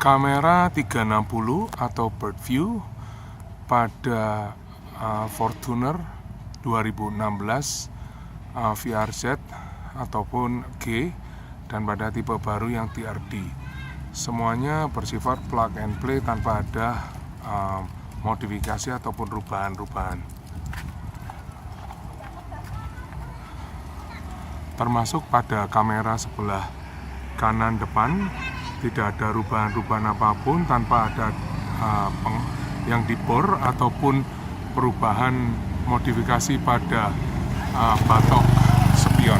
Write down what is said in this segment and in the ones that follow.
Kamera 360 atau bird view pada Fortuner 2016 VRZ ataupun G, dan pada tipe baru yang TRD. Semuanya bersifat plug and play tanpa ada modifikasi ataupun rubahan-rubahan. Termasuk pada kamera sebelah kanan depan tidak ada rubahan-rubahan apapun, tanpa ada yang dibor ataupun perubahan modifikasi pada batok spion.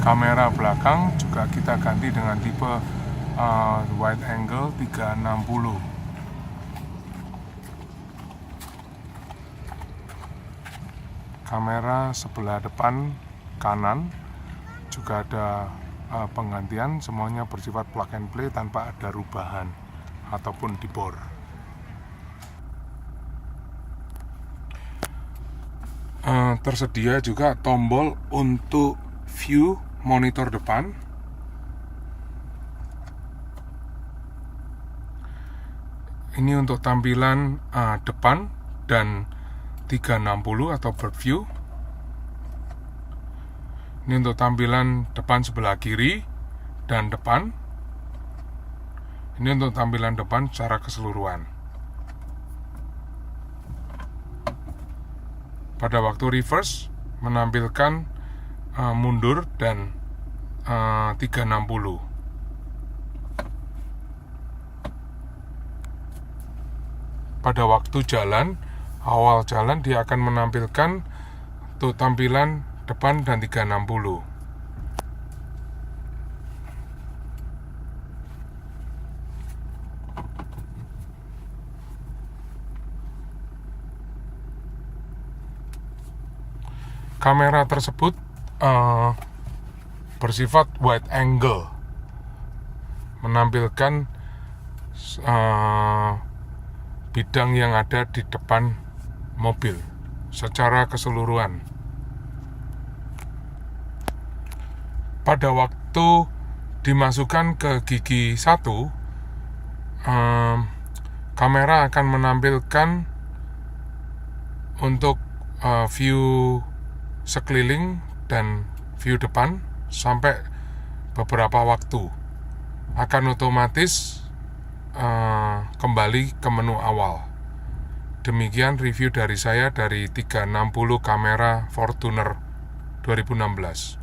Kamera belakang juga kita ganti dengan tipe wide angle 360. Kamera sebelah depan kanan juga ada penggantian, semuanya bersifat plug and play tanpa ada rubahan ataupun dibor. Tersedia juga tombol untuk view monitor depan. Ini untuk tampilan depan dan 360 atau bird view. Ini untuk tampilan depan sebelah kiri dan depan. Ini untuk tampilan depan secara keseluruhan. Pada waktu reverse menampilkan mundur dan 360. Pada waktu jalan, awal jalan dia akan menampilkan tuh tampilan depan dan 360. Kamera tersebut bersifat wide angle, menampilkan bidang yang ada di depan mobil secara keseluruhan. Pada waktu dimasukkan ke gigi 1, kamera akan menampilkan untuk view sekeliling dan view depan sampai beberapa waktu. Akan otomatis kembali ke menu awal. Demikian review dari saya dari 360 kamera Fortuner 2016.